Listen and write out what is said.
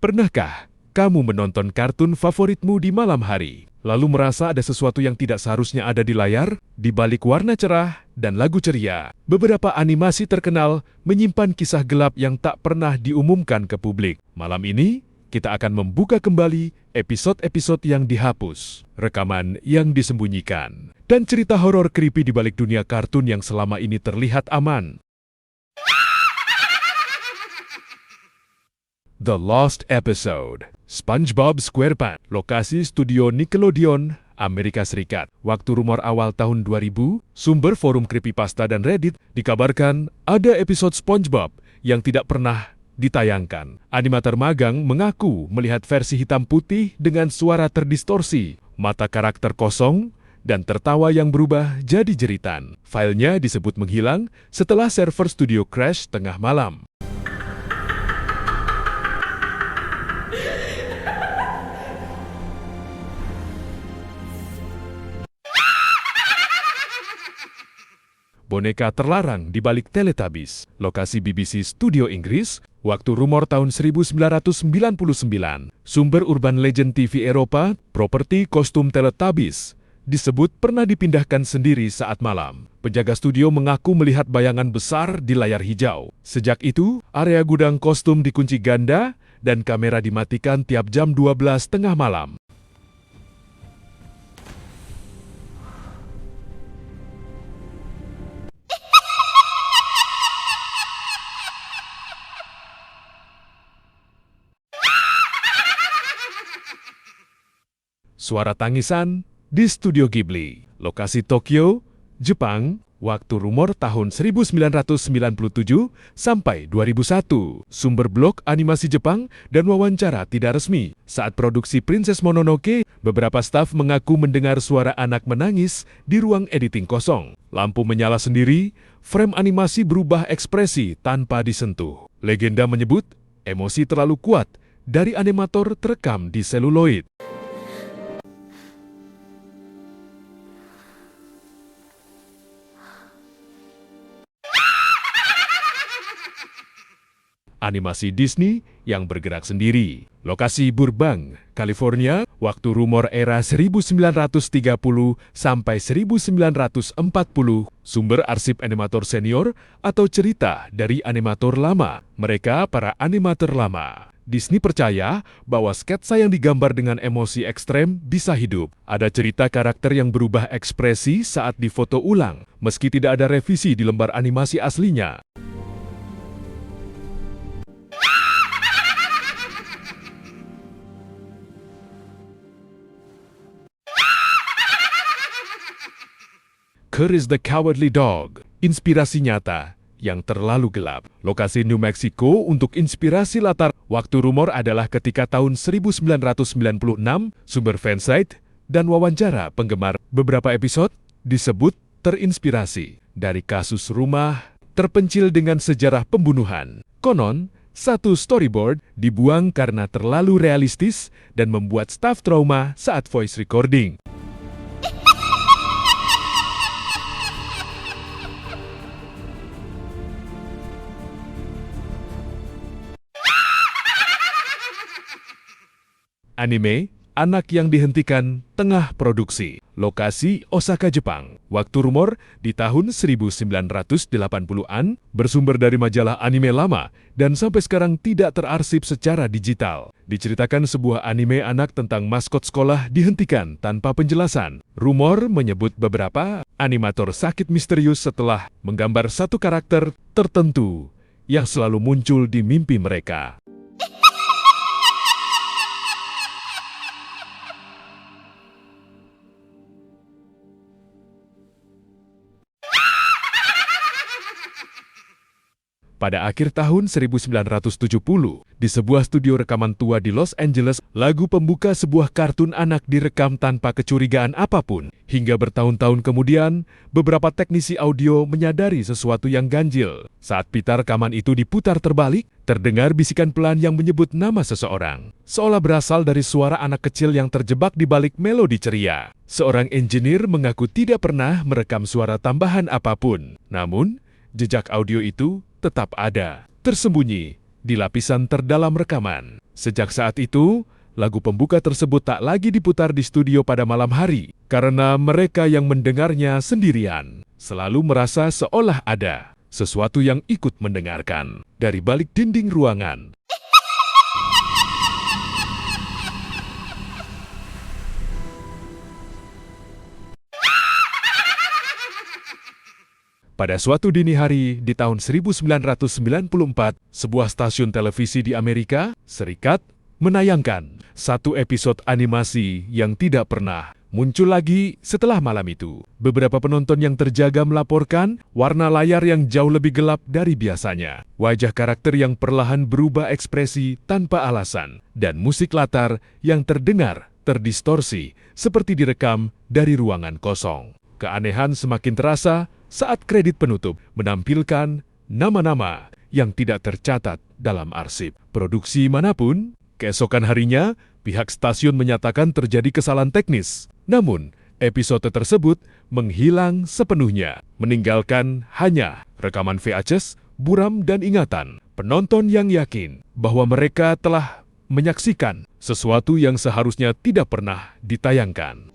Pernahkah kamu menonton kartun favoritmu di malam hari, lalu merasa ada sesuatu yang tidak seharusnya ada di layar, di balik warna cerah dan lagu ceria? Beberapa animasi terkenal menyimpan kisah gelap yang tak pernah diumumkan ke publik. Malam ini, kita akan membuka kembali episode-episode yang dihapus, rekaman yang disembunyikan, dan cerita horor creepy di balik dunia kartun yang selama ini terlihat aman. The Lost Episode, SpongeBob SquarePants, lokasi studio Nickelodeon, Amerika Serikat. Waktu rumor awal tahun 2000, sumber forum creepypasta dan Reddit dikabarkan ada episode SpongeBob yang tidak pernah ditayangkan. Animator magang mengaku melihat versi hitam putih dengan suara terdistorsi, mata karakter kosong, dan tertawa yang berubah jadi jeritan. Filenya disebut menghilang setelah server studio crash tengah malam. Boneka terlarang di balik Teletubbies, lokasi BBC Studio Inggris, waktu rumor tahun 1999. Sumber Urban Legend TV Eropa, properti kostum Teletubbies, disebut pernah dipindahkan sendiri saat malam. Penjaga studio mengaku melihat bayangan besar di layar hijau. Sejak itu, area gudang kostum dikunci ganda dan kamera dimatikan tiap jam 12 tengah malam. Suara tangisan di Studio Ghibli, lokasi Tokyo, Jepang, waktu rumor tahun 1997 sampai 2001. Sumber blog animasi Jepang dan wawancara tidak resmi. Saat produksi Princess Mononoke, beberapa staf mengaku mendengar suara anak menangis di ruang editing kosong. Lampu menyala sendiri, frame animasi berubah ekspresi tanpa disentuh. Legenda menyebut emosi terlalu kuat dari animator terekam di seluloid. Animasi Disney yang bergerak sendiri. Lokasi Burbank, California, waktu rumor era 1930 sampai 1940. Sumber arsip animator senior atau cerita dari animator lama. Mereka para animator lama. Disney percaya bahwa sketsa yang digambar dengan emosi ekstrem bisa hidup. Ada cerita karakter yang berubah ekspresi saat difoto ulang, meski tidak ada revisi di lembar animasi aslinya. Courage the Cowardly Dog, inspirasi nyata yang terlalu gelap. Lokasi New Mexico untuk inspirasi latar waktu rumor adalah ketika tahun 1996, sumber fansite dan wawancara penggemar. Beberapa episode disebut terinspirasi dari kasus rumah terpencil dengan sejarah pembunuhan. Konon, satu storyboard dibuang karena terlalu realistis dan membuat staf trauma saat voice recording. Anime, anak yang dihentikan tengah produksi. Lokasi Osaka, Jepang. Waktu rumor di tahun 1980-an, bersumber dari majalah anime lama dan sampai sekarang tidak terarsip secara digital. Diceritakan sebuah anime anak tentang maskot sekolah dihentikan tanpa penjelasan. Rumor menyebut beberapa animator sakit misterius setelah menggambar satu karakter tertentu yang selalu muncul di mimpi mereka. Pada akhir tahun 1970, di sebuah studio rekaman tua di Los Angeles, lagu pembuka sebuah kartun anak direkam tanpa kecurigaan apapun. Hingga bertahun-tahun kemudian, beberapa teknisi audio menyadari sesuatu yang ganjil. Saat pita rekaman itu diputar terbalik, terdengar bisikan pelan yang menyebut nama seseorang. Seolah berasal dari suara anak kecil yang terjebak di balik melodi ceria. Seorang engineer mengaku tidak pernah merekam suara tambahan apapun. Namun, jejak audio itu tetap ada, tersembunyi di lapisan terdalam rekaman. Sejak saat itu, lagu pembuka tersebut tak lagi diputar di studio pada malam hari, karena mereka yang mendengarnya sendirian selalu merasa seolah ada sesuatu yang ikut mendengarkan dari balik dinding ruangan. Pada suatu dini hari di tahun 1994, sebuah stasiun televisi di Amerika Serikat menayangkan satu episode animasi yang tidak pernah muncul lagi setelah malam itu. Beberapa penonton yang terjaga melaporkan warna layar yang jauh lebih gelap dari biasanya, wajah karakter yang perlahan berubah ekspresi tanpa alasan, dan musik latar yang terdengar terdistorsi seperti direkam dari ruangan kosong. Keanehan semakin terasa saat kredit penutup menampilkan nama-nama yang tidak tercatat dalam arsip produksi manapun. Keesokan harinya, pihak stasiun menyatakan terjadi kesalahan teknis. Namun, episode tersebut menghilang sepenuhnya, meninggalkan hanya rekaman VHS, buram dan ingatan penonton yang yakin bahwa mereka telah menyaksikan sesuatu yang seharusnya tidak pernah ditayangkan.